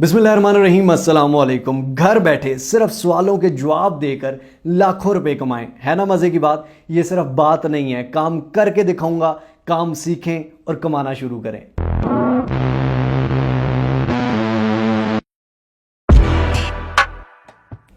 बिस्मिल्लाहिर्रहमानिर्रहीम, अस्सलाम वालेकुम। घर बैठे सिर्फ सवालों के जवाब देकर लाखों रुपए कमाएं, है ना मजे की बात। ये सिर्फ बात नहीं है, काम करके दिखाऊंगा। काम सीखें और कमाना शुरू करें।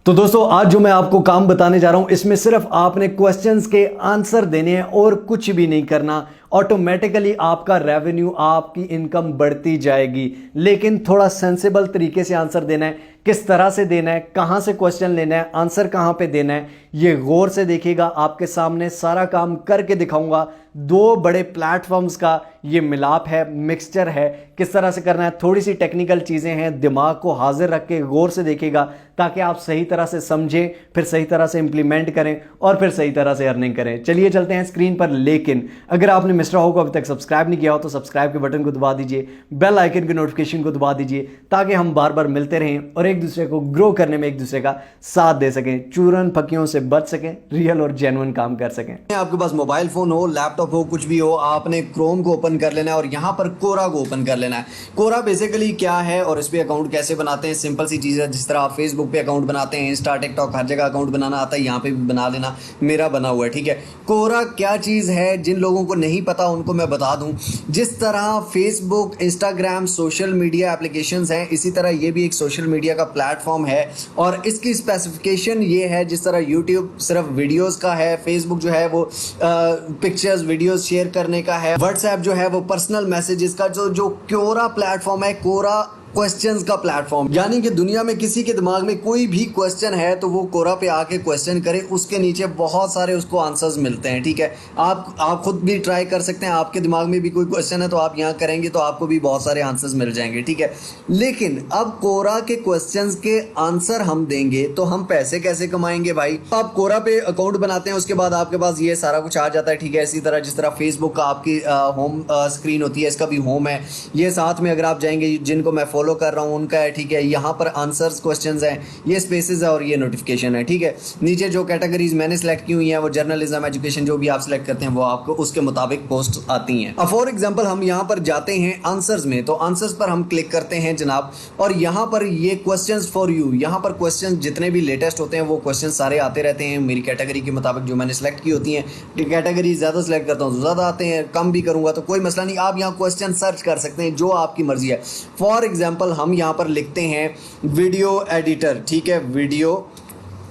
तो दोस्तों, आज जो मैं आपको काम बताने जा रहा हूं, इसमें सिर्फ आपने क्वेश्चंस के आंसर देने हैं और कुछ भी नहीं करना। ऑटोमेटिकली आपका रेवेन्यू, आपकी इनकम बढ़ती जाएगी। लेकिन थोड़ा सेंसिबल तरीके से आंसर देना है। किस तरह से देना है, कहां से क्वेश्चन लेना है, आंसर कहां पे देना है, ये गौर से देखिएगा। आपके सामने सारा काम करके दिखाऊंगा। दो बड़े प्लेटफॉर्म्स का ये मिलाप है, मिक्सचर है। किस तरह से करना है, थोड़ी सी टेक्निकल चीजें हैं। दिमाग को हाजिर रख के गौर से देखिएगा ताकि आप सही तरह से समझें, फिर सही तरह से इंप्लीमेंट करें और फिर सही तरह से अर्निंग करें। चलिए चलते हैं स्क्रीन पर। लेकिन अगर आपने मिस्टर हाउ को अभी तक सब्सक्राइब नहीं किया हो तो सब्सक्राइब के बटन को दबा दीजिए, बेल आइकन के नोटिफिकेशन को दबा दीजिए, ताकि हम बार बार मिलते रहें और एक दूसरे को ग्रो करने में एक दूसरे का साथ दे सकें, चूरन फकियों से बच सकें, रियल और जेन्युइन काम कर सकें। आपके पास मोबाइल फोन हो, लैपटॉप हो, कुछ भी हो, आपने क्रोम को ओपन कर लेना है और यहां पर कोरा को ओपन कर लेना है। कोरा बेसिकली क्या है और इस पे अकाउंट कैसे बनाते हैं, सिंपल सी चीज है। जिस तरह आप फेसबुक पे अकाउंट बनाते हैं, इंस्टा, टिकटॉक, हर जगह अकाउंट बनाना आता है, यहाँ पे भी बना लेना। मेरा बना हुआ है, ठीक है। कोरा क्या चीज है, जिन लोगों को नहीं पता उनको मैं बता दूं। जिस तरह Facebook, Instagram social media applications हैं, इसी तरह ये भी एक सोशल मीडिया का प्लेटफॉर्म है। और इसकी स्पेसिफिकेशन ये है, जिस तरह यूट्यूब सिर्फ वीडियोस का है, फेसबुक जो है वो पिक्चर्स वीडियोस शेयर करने का है, व्हाट्सएप जो है वो पर्सनल मैसेजेस का। जो कोरा प्लेटफॉर्म है, कोरा क्वेश्चंस का प्लेटफॉर्म, यानी कि दुनिया में किसी के दिमाग में कोई भी क्वेश्चन है तो वो कोरा पे आके क्वेश्चन करे, उसके नीचे बहुत सारे उसको आंसर्स मिलते हैं, ठीक है। आप खुद भी ट्राई कर सकते हैं। आपके दिमाग में भी कोई क्वेश्चन है तो आप यहाँ करेंगे तो आपको भी बहुत सारे आंसर्स मिल जाएंगे, ठीक है। लेकिन अब कोरा के क्वेश्चंस के आंसर हम देंगे तो हम पैसे कैसे कमाएंगे भाई। आप कोरा पे अकाउंट बनाते हैं, उसके बाद आपके पास ये सारा कुछ आ जाता है, ठीक है। इसी तरह जिस तरह फेसबुक का आपकी होम स्क्रीन होती है, इसका भी होम है। ये साथ में अगर आप जाएंगे, जिनको मैं फॉलो कर रहा हूं उनका है, ठीक है। यहां पर आंसर्स, क्वेश्चंस हैं, ये स्पेसेस है और ये नोटिफिकेशन है, ठीक है। नीचे जो कैटेगरीज मैंने सेलेक्ट की हुई हैं वो जर्नलिज्म, एजुकेशन, जो भी आप सेलेक्ट करते हैं वो आपको उसके मुताबिक पोस्ट आती हैं। अब फॉर एग्जांपल हम यहां पर जाते हैं आंसर्स में, तो आंसर्स पर हम क्लिक करते हैं जनाब, और यहां पर ये क्वेश्चंस फॉर यू, यहां पर क्वेश्चन जितने भी लेटेस्ट होते हैं वो क्वेश्चन सारे आते रहते हैं मेरी कैटेगरी के मुताबिक जो मैंने सेलेक्ट की होती हैं। कैटेगरी ज्यादा सेलेक्ट करता हूं तो ज्यादा आते हैं, कम भी करूंगा तो कोई मसला नहीं। आप यहां क्वेश्चन सर्च कर सकते हैं, जो आपकी मर्जी है। फॉर एग्जाम्पल हम यहाँ पर लिखते हैं वीडियो एडिटर, ठीक है, वीडियो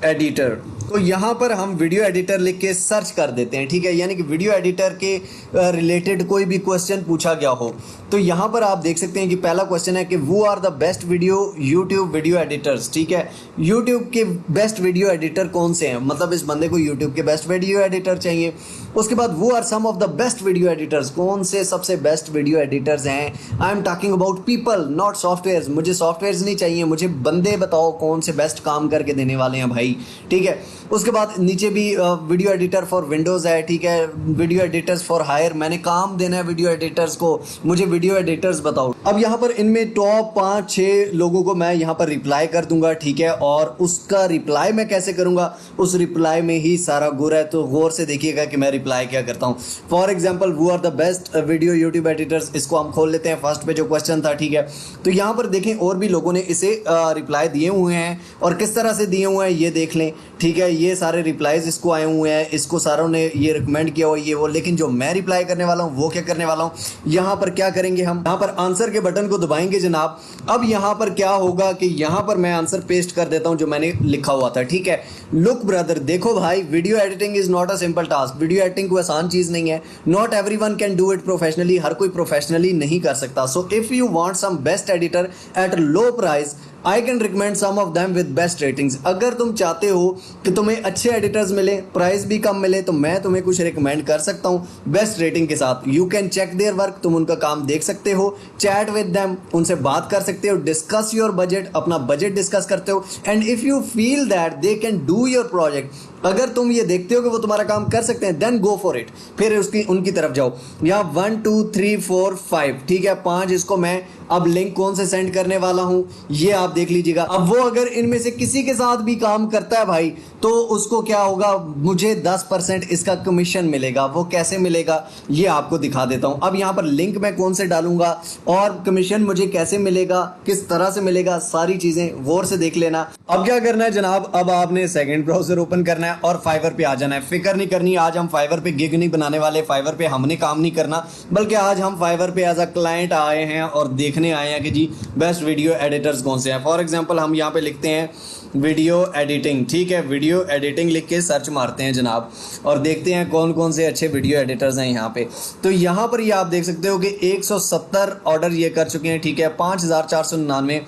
एडिटर। तो यहाँ पर हम वीडियो एडिटर लिख के सर्च कर देते हैं, ठीक है। यानी कि वीडियो एडिटर के रिलेटेड कोई भी क्वेश्चन पूछा गया हो तो यहाँ पर आप देख सकते हैं कि पहला क्वेश्चन है कि वो are the best video YouTube video editors, ठीक है। यूट्यूब के बेस्ट वीडियो एडिटर कौन से हैं, मतलब इस बंदे को यूट्यूब के बेस्ट वीडियो एडिटर चाहिए। उसके बाद वो are some of the best video editors, कौन से सबसे बेस्ट वीडियो एडिटर्स हैं। I am talking about people, not software. मुझे सॉफ्टवेयर नहीं चाहिए, मुझे बंदे बताओ कौन से बेस्ट काम करके देने वाले हैं भाई, ठीक है। उसके बाद नीचे भी वीडियो एडिटर फॉर विंडोज है, ठीक है। वीडियो एडिटर्स फॉर हायर, मैंने काम देना है वीडियो एडिटर्स को, मुझे वीडियो एडिटर्स बताओ। अब यहाँ पर इनमें टॉप 5-6 लोगों को मैं यहाँ पर रिप्लाई कर दूंगा, ठीक है। और उसका रिप्लाई मैं कैसे करूंगा, उस रिप्लाई में ही सारा गुर है, तो गौर से देखिएगा कि मैं रिप्लाई क्या करता हूँ। फॉर एग्जाम्पल वो are the best video YouTube editors, इसको हम खोल लेते हैं। फर्स्ट पे जो क्वेश्चन था, ठीक है। तो यहाँ पर देखें और भी लोगों ने इसे रिप्लाई दिए हुए हैं और किस तरह से दिए हुए हैं ये देख लें, ठीक है। ये सारे रिप्लाईज इसको आए हुए हैं, इसको सारों ने ये रिकमेंड किया हो, ये वो। लेकिन जो मैं रिप्लाई करने वाला हूँ वो क्या करने वाला हूँ, यहाँ पर क्या करेंगे हम, यहाँ पर आंसर के बटन को दबाएंगे जनाब। अब यहाँ पर क्या होगा कि यहाँ पर मैं आंसर पेस्ट कर देता हूँ जो मैंने लिखा हुआ था, ठीक है। लुक ब्रदर, देखो भाई, video editing is not a simple task. Video editing कोई आसान चीज नहीं है। Not everyone can do it professionally, हर कोई प्रोफेशनली नहीं कर सकता। So if you want some best editor at low price, I can recommend some of them with best ratings. अगर तुम चाहते हो कि तुम्हें अच्छे एडिटर्स मिले, प्राइस भी कम मिले, तो मैं तुम्हें कुछ रिकमेंड कर सकता हूँ बेस्ट रेटिंग के साथ। You can check their work, तुम उनका काम देख सकते हो, चैट विद देम, उनसे बात कर सकते हो, डिस्कस योर बजट, अपना बजट डिस्कस करते हो। And if you feel that they can do your project, अगर तुम ये देखते हो कि वो तुम्हारा काम कर सकते हैं, देन गो फॉर इट, फिर उसकी उनकी तरफ जाओ। यहाँ 1 2 3 4 5, ठीक है, 5 इसको मैं अब लिंक कौन से सेंड करने वाला हूं ये आप देख लीजिएगा। अब वो अगर इनमें से किसी के साथ भी काम करता है भाई, तो उसको क्या होगा, मुझे 10% इसका कमीशन मिलेगा। वो कैसे मिलेगा ये आपको दिखा देता हूं। अब यहाँ पर लिंक मैं कौन से डालूंगा और कमीशन मुझे कैसे मिलेगा, किस तरह से मिलेगा, सारी चीजें गौर से देख लेना। अब क्या करना है जनाब, अब आपने सेकंड ब्राउजर ओपन करना है और फाइवर पे आ जाना है। फिक्र नहीं करनी, आज हम फाइवर पे गिग नहीं बनाने वाले, फाइवर पे हमने काम नहीं करना, बल्कि आज हम फाइवर पे एज अ क्लाइंट आए हैं और देखने आए हैं कि जी बेस्ट वीडियो एडिटर्स कौन से हैं। फॉर एग्जांपल हम यहाँ पे लिखते हैं वीडियो एडिटिंग, ठीक है, वीडियो एडिटिंग लिख के सर्च मारते हैं जनाब और देखते हैं कौन कौन से अच्छे वीडियो एडिटर्स हैं यहाँ पे। तो यहाँ पर ये आप देख सकते हो कि 170 ऑर्डर ये कर चुके हैं, ठीक है, 5499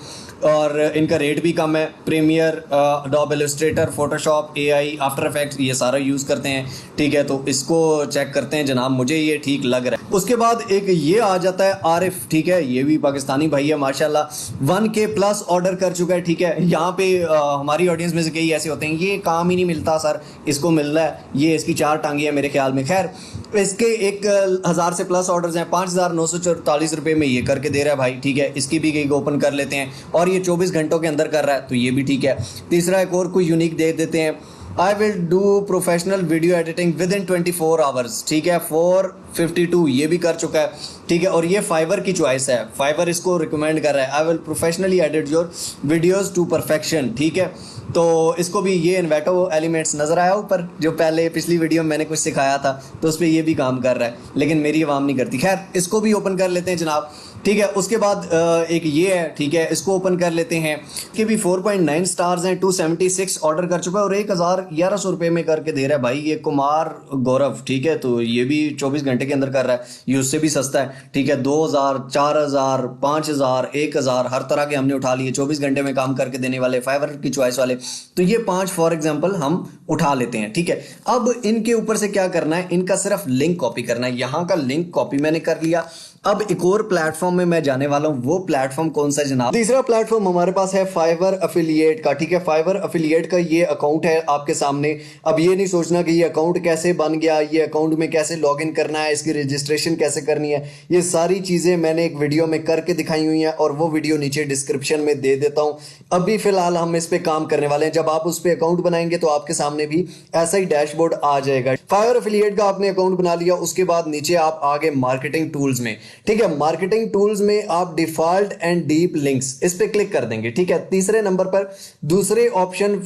और इनका रेट भी कम है। Premiere, Adobe Illustrator, Photoshop, AI, After Effects ये सारा यूज़ करते हैं, ठीक है। तो इसको चेक करते हैं जनाब, मुझे ये ठीक लग रहा है। उसके बाद एक ये आ जाता है आरिफ, ठीक है, ये भी पाकिस्तानी भाई है माशाल्लाह, 1K प्लस ऑर्डर कर चुका है, ठीक है। यहाँ पे हमारी ऑडियंस में से कई ऐसे होते हैं ये काम ही नहीं मिलता सर, इसको मिल रहा है, ये इसकी 4 टांगी है मेरे ख्याल में। खैर इसके 1000 से प्लस ऑर्डर्स हैं, 5944 रुपये में ये करके दे रहा है भाई, ठीक है। इसकी भी गिग ओपन कर लेते हैं और ये 24 घंटों के अंदर कर रहा है, तो ये भी ठीक है। तीसरा एक और कोई यूनिक दे देते हैं, I will do professional video editing with in 24 hours, ठीक है, 452 ये भी कर चुका है, ठीक है। और ये फाइवर की चॉइस है, फाइवर इसको रिकमेंड कर रहा है, I will professionally edit your videos to perfection, ठीक है। तो इसको भी ये इन्वेटो एलिमेंट्स नज़र आया ऊपर, जो पहले पिछली वीडियो में मैंने कुछ सिखाया था, तो उस पर ये भी काम कर रहा है, लेकिन मेरी आवाम नहीं करती। खैर इसको भी ओपन कर लेते हैं जनाब, ठीक है। उसके बाद एक ये है, ठीक है, इसको ओपन कर लेते हैं। इसके भी 4.9 स्टार्स हैं, 276 ऑर्डर कर चुका है और 1100 रुपये में करके दे रहा है भाई ये कुमार गौरव, ठीक है। तो ये भी 24 घंटे के अंदर कर रहा है, ये उससे भी सस्ता है, ठीक है। 2000, 4000, 5000, 1000 हर तरह के हमने उठा लिए, 24 घंटे में काम करके देने वाले, फाइवर की चॉइस वाले। तो ये 5 फॉर एग्जाम्पल हम उठा लेते हैं, ठीक है। अब इनके ऊपर से क्या करना है, इनका सिर्फ लिंक कॉपी करना है। यहाँ का लिंक कॉपी मैंने कर लिया। अब एक और प्लेटफॉर्म में मैं जाने वाला हूं, वो प्लेटफॉर्म कौन सा है जनाब? तीसरा प्लेटफॉर्म हमारे पास है फाइवर एफिलिएट का, ठीक है। फाइवर एफिलिएट का ये अकाउंट है आपके सामने। अब ये नहीं सोचना कि ये अकाउंट कैसे बन गया, ये अकाउंट में कैसे लॉगिन करना है, इसकी रजिस्ट्रेशन कैसे करनी है, ये सारी चीजें मैंने एक वीडियो में करके दिखाई हुई हैं और वो वीडियो नीचे डिस्क्रिप्शन में दे देता हूं। अभी फिलहाल हम इस पे काम करने वाले हैं। जब आप उस पे अकाउंट बनाएंगे तो आपके सामने भी ऐसा ही डैशबोर्ड आ जाएगा। फाइवर एफिलिएट का आपने अकाउंट बना लिया, उसके बाद नीचे आप आगे मार्केटिंग टूल्स में, ठीक है। मार्केटिंग टूल्स में आप डिफॉल्ट एंड डीप लिंक्स इस पे क्लिक कर देंगे, ठीक है। तीसरे नंबर पर दूसरे ऑप्शन,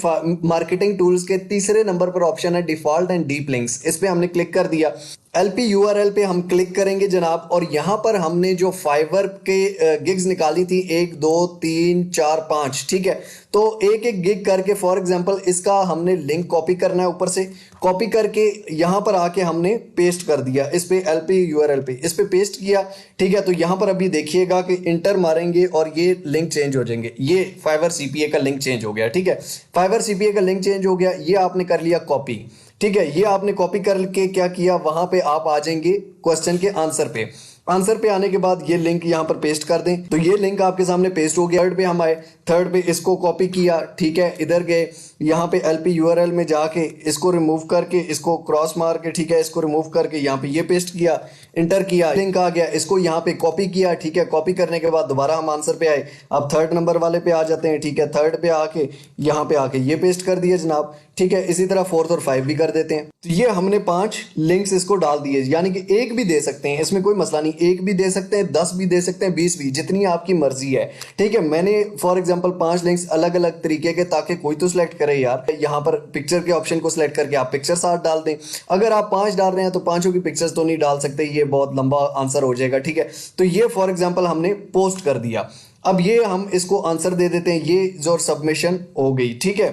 मार्केटिंग टूल्स के तीसरे नंबर पर ऑप्शन है डिफॉल्ट एंड डीप लिंक्स, इस पे हमने क्लिक कर दिया। LP URL पे हम क्लिक करेंगे जनाब और यहां पर हमने जो फाइवर के गिग्स निकाली थी 1 2 3 4 5, ठीक है। तो एक एक गिग करके फॉर एग्जांपल इसका हमने लिंक कॉपी करना है, ऊपर से कॉपी करके यहां पर आके हमने पेस्ट कर दिया इस पे LP URL पे, इस पे पेस्ट किया, ठीक है। तो यहां पर अभी देखिएगा कि इंटर मारेंगे और ये लिंक चेंज हो जाएंगे, ये फाइवर CPA का लिंक चेंज हो गया, ठीक है। फाइवर CPA का लिंक चेंज हो गया, ये आपने कर लिया कॉपी, ठीक है। ये आपने कॉपी करके क्या किया, वहां पे आप आ जाएंगे क्वेश्चन के आंसर पे। आंसर पे आने के बाद ये लिंक यहां पर पेस्ट कर दें, तो ये लिंक आपके सामने पेस्ट हो गया। थर्ड पे हम आए, थर्ड पे इसको कॉपी किया, ठीक है। इधर गए, यहाँ पे LP URL में जाके इसको रिमूव करके, इसको क्रॉस मार के, ठीक है, इसको रिमूव करके यहाँ पे ये पेस्ट किया, इंटर किया, लिंक आ गया, इसको यहाँ पे कॉपी किया, ठीक है। कॉपी करने के बाद दोबारा हम आंसर पे आए, अब थर्ड नंबर वाले पे आ जाते हैं, ठीक है। थर्ड पे आके यहाँ पे आके ये पेस्ट कर दिया जनाब, ठीक है। इसी तरह 4th और 5 भी कर देते हैं। तो ये हमने 5 लिंक्स इसको डाल दिए, यानी कि एक भी दे सकते हैं, इसमें कोई मसला नहीं, एक भी दे सकते हैं, 10 भी दे सकते हैं, 20 भी, जितनी आपकी मर्जी है, ठीक है। मैंने फॉर एग्जांपल 5 लिंक्स अलग अलग तरीके के, ताकि कोई तो सिलेक्ट करे यार। यहाँ पर पिक्चर के ऑप्शन को सिलेक्ट करके आप पिक्चर साथ डाल दें। अगर आप 5 डाल रहे हैं तो 5 की पिक्चर्स तो नहीं डाल सकते, ये बहुत लंबा आंसर हो जाएगा, ठीक है। तो ये फॉर एग्जाम्पल हमने पोस्ट कर दिया। अब ये हम इसको आंसर दे देते हैं, ये जो सबमिशन हो गई, ठीक है।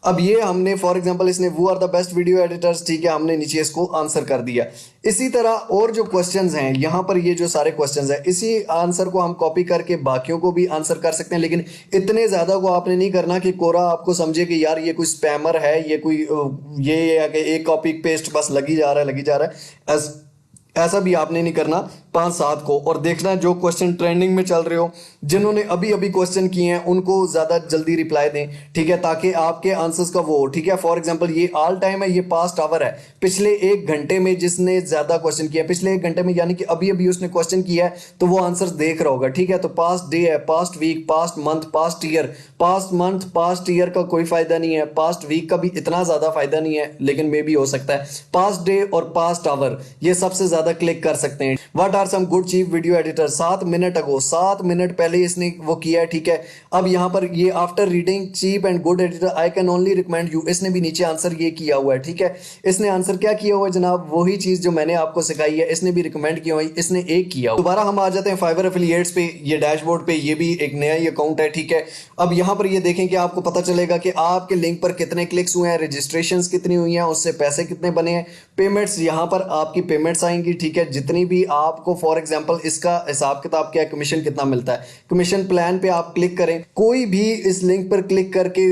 अब ये हमने फॉर एग्जांपल इसने वो are the best video editors, ठीक है, हमने नीचे इसको आंसर कर दिया। इसी तरह और जो क्वेश्चंस हैं यहाँ पर, ये जो सारे क्वेश्चंस हैं, इसी आंसर को हम कॉपी करके बाकियों को भी आंसर कर सकते हैं, लेकिन इतने ज्यादा को आपने नहीं करना कि कोरा आपको समझे कि यार ये कोई स्पैमर है, ये कोई ये है कि एक कॉपी पेस्ट बस लगी जा रहा है, ऐसा भी आपने नहीं करना। 5-7 को और देखना जो क्वेश्चन ट्रेंडिंग में चल रहे हो, जिन्होंने अभी अभी क्वेश्चन किए हैं उनको ज़्यादा जल्दी रिप्लाई दें, ठीक है, ताकि आपके आंसर्स का वो हो, ठीक है। फॉर एग्जांपल ये ऑल टाइम है, ये पास्ट आवर है, पिछले 1 घंटे में जिसने ज़्यादा क्वेश्चन किया, पिछले 1 घंटे में यानी कि अभी अभी उसने क्वेश्चन किया है तो वो आंसर्स देख रहा होगा, ठीक है। तो पास्ट डे है, past week, past month, past year, past month past year का कोई फायदा नहीं है, पास्ट वीक का भी इतना ज़्यादा फायदा नहीं है, लेकिन मे भी हो सकता है। पास्ट डे और पास्ट आवर ये सबसे ज़्यादा क्लिक कर सकते हैं। What are some good cheap video editor, 7 minute ago, 7 minute पहले इसने वो किया है, ठीक है। अब यहाँ पर ये after reading cheap and good editor I can only recommend you, इसने भी नीचे आंसर ये किया हुआ है, ठीक है। इसने आंसर क्या किया हुआ है जनाब, वही चीज़ जो मैंने आपको सिखाई है, इसने भी रिकमेंड किया हुआ है, इसने एक किया। दोबारा हम आ जाते हैं फाइवर एफिलिएट्स पे, ये डैशबोर्ड पे, ये भी एक नया ही अकाउंट है, ठीक है। अब यहाँ पर ये देखें कि आपको पता चलेगा कि आपके लिंक पर कितने क्लिक्स हुए हैं, रजिस्ट्रेशंस कितनी हुई हैं, उससे पैसे कितने बने हैं, पेमेंट्स, यहाँ पर आपकी पेमेंट्स आएंगी, ठीक है। जितनी भी आपको फॉर एग्जांपल इसका हिसाब किताब क्या है, कमीशन कितना मिलता है, कमीशन प्लान पे आप क्लिक करें। कोई भी इस लिंक पर क्लिक करके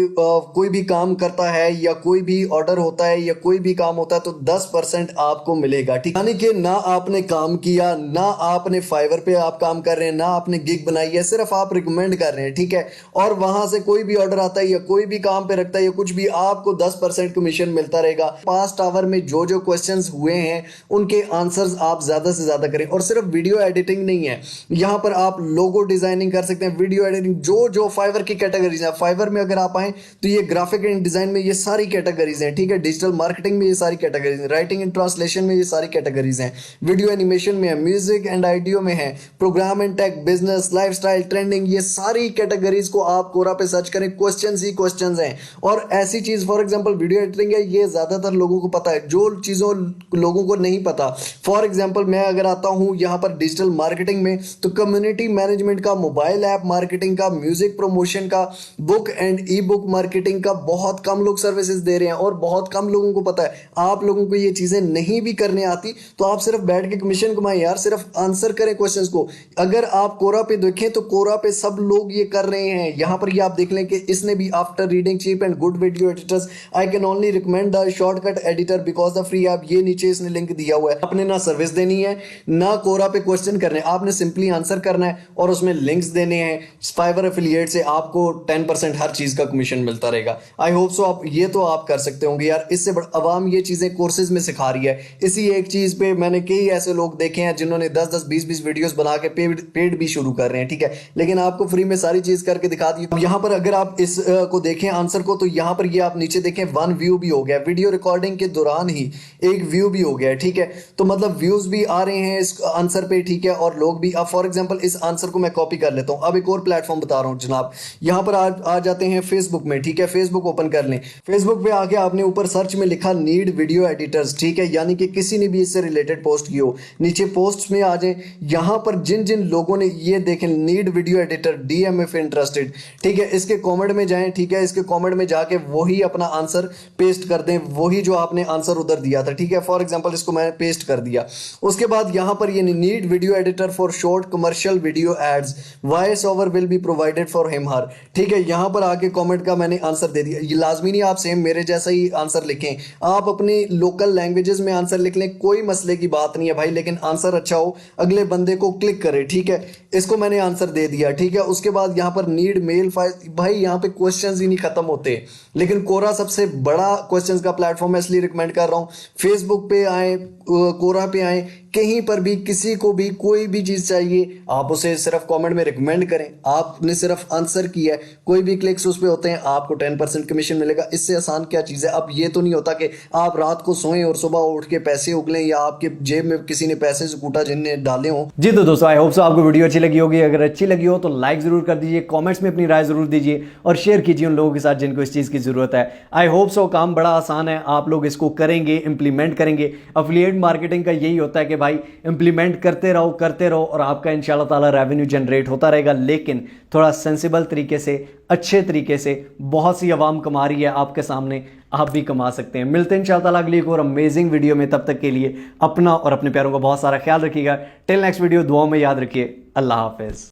कोई भी काम करता है या कोई भी ऑर्डर होता है या कोई भी काम होता है तो 10% आपको मिलेगा, ठीक, यानी कि ना आपने काम किया, ना आपने फाइवर पे आप काम कर रहे हैं, ना आपने गिग बनाई है, सिर्फ आप रिकमेंड कर रहे हैं, ठीक है। और वहां से कोई भी ऑर्डर आता है या कोई भी काम पे रखता है या कुछ भी, आपको 10% कमीशन मिलता रहेगा। पास्ट आवर में जो जो क्वेश्चंस हुए हैं उनके आंसर्स आप ज्यादा से ज्यादा करें। और सिर्फ वीडियो एडिटिंग नहीं है, यहां पर आप लोगो डिजाइनिंग कर सकते हैं, वीडियो एडिटिंग, जो जो फाइवर की कैटेगरीज है। फाइवर में अगर आप आए तो ये ग्राफिक एंड डिजाइन में ये सारी कैटेगरीज हैं, ठीक है। डिजिटल मार्केटिंग में ये सारी कैटेगरीज हैं, राइटिंग एंड ट्रांसलेशन में ये सारी कैटेगरीज हैं, वीडियो एनिमेशन में है, म्यूजिक एंड ऑडियो में है, program and tech, business, lifestyle, trending, ये सारी कैटेगरीज को आप कोरा पे सर्च करें, क्वेश्चंस ही क्वेश्चंस हैं। और ऐसी चीज फॉर एग्जांपल वीडियो एडिटिंग है, ये ज्यादातर लोगों को पता है, जो चीजों लोगों को नहीं पता। फॉर एग्जांपल मैं अगर आता हूं यहां पर डिजिटल मार्केटिंग में तो कम्युनिटी मैनेजमेंट का, मोबाइल ऐप मार्केटिंग का, म्यूजिक प्रमोशन का, book and E book marketing का बहुत कम लोग सर्विसेज दे रहे हैं और बहुत कम लोगों को पता है। आप लोगों को ये चीजें नहीं भी करने आती तो आप सिर्फ बैठ के कमीशन कमाएं यार, सिर्फ आंसर करें क्वेश्चंस को। अगर आप कोरा पे देखें तो कोरा पे सब लोग ये कर रहे हैं। यहां पर ये आप देख लें कि इसने भी after reading cheap and good video editors I can only recommend the shortcut editor because the free app, ये नीचे इसने लिंक दिया हुआ है। आपने ना सर्विस देनी है ना कोरा पे क्वेश्चन करने, आपने सिंपली आंसर करना है और उसमें लिंक्स देने हैं। फाइवर एफिलिएट से आपको 10% हर चीज का कमीशन मिलता रहेगा। आई होप सो आप ये तो आप कर सकते होंगे यार, इससे अवाम ये चीजें कोर्सेज में सिखा रही है। इसी एक चीज पे मैंने कई ऐसे लोग देखे हैं जिन्होंने 10-10 20-20 वीडियोस बना के पेड भी शुरू कर रहे हैं, ठीक है, लेकिन आपको फ्री में सारी चीज करके दिखा दी। अब यहाँ पर अगर आप इस को देखें आंसर को, तो यहाँ पर ये आप नीचे देखें 1 व्यू भी हो गया, वीडियो रिकॉर्डिंग के दौरान ही 1 व्यू भी हो गया, ठीक है। तो मतलब व्यूज भी आ रहे हैं इस आंसर पे, ठीक है, और लोग भी। अब फॉर एग्जांपल इस आंसर को मैं कॉपी कर लेता हूं। अब एक और प्लेटफॉर्म बता रहा हूं जनाब, यहां पर आ जाते हैं फेसबुक में, ठीक है। फेसबुक ओपन कर लें। फेसबुक पे आके आपने ऊपर सर्च में लिखा नीड वीडियो एडिटर्स, ठीक है, यानी कि किसी ने भी इससे रिलेटेड पोस्ट की हो, नीचे पोस्ट में आ जाए। यहां पर जिन जिन लोगों ने ये देखें need video editor DMF interested, ठीक है, इसके कमेंट में जाएं, ठीक है, इसके कमेंट में जाके वही अपना आंसर पेस्ट कर दें, वही जो आपने आंसर उधर दिया था, ठीक है। फॉर एग्जांपल इसको मैंने पेस्ट कर दिया। उसके बाद यहां पर ये need video editor for short commercial video ads, voice over will be provided for him her, ठीक है। यहां पर आके कमेंट का मैंने आंसर दे दिया। ये लाजमी नहीं आप सेम मेरे जैसा ही आंसर लिखें, आप अपनी लोकल लैंग्वेजेस में आंसर लिख लें, कोई मसले की बात नहीं है भाई, लेकिन आंसर अच्छा हो, अगले बंदे को क्लिक करे, ठीक है। इसको मैंने आंसर दे दिया, ठीक है। उसके बाद यहां पर नीड मेल फाइल, भाई यहां पे क्वेश्चंस ही नहीं खत्म होते, लेकिन कोरा सबसे बड़ा क्वेश्चंस का प्लेटफॉर्म है, इसलिए रिकमेंड कर रहा हूं। फेसबुक पे आए, कोरा पे आए, कहीं पर भी किसी को भी कोई भी चीज चाहिए आप उसे सिर्फ कमेंट में रिकमेंड करें, आपने सिर्फ आंसर किया है, कोई भी क्लिक्स उस पे होते हैं, आपको 10% कमीशन मिलेगा। इससे आसान क्या चीज है। अब ये तो नहीं होता कि आप रात को सोएं और सुबह उठ के पैसे उगलें या आपके जेब में किसी ने पैसे सुकूटा जिनने डाले हों। जी तो दोस्तों आई होप सो आपको वीडियो अच्छी लगी होगी। अगर अच्छी लगी हो तो लाइक जरूर कर दीजिए, कॉमेंट्स में अपनी राय जरूर दीजिए और शेयर कीजिए उन लोगों के साथ जिनको इस चीज की जरूरत है। आई होप सो काम बड़ा आसान है, आप लोग इसको करेंगे, इंप्लीमेंट करेंगे। एफिलिएट मार्केटिंग का यही होता है कि भाई इंप्लीमेंट करते रहो और आपका इंशाल्लाह ताला रेवेन्यू जनरेट होता रहेगा, लेकिन थोड़ा सेंसिबल तरीके से, अच्छे तरीके से। बहुत सी आवाम कमा रही है आपके सामने, आप भी कमा सकते हैं। मिलते हैं इंशाल्लाह ताला अगली एक और अमेजिंग वीडियो में। तब तक के लिए अपना और अपने प्यारों का बहुत सारा ख्याल रखिएगा। टिल नेक्स्ट वीडियो, दुआओं में याद रखिए। अल्लाह हाफिज।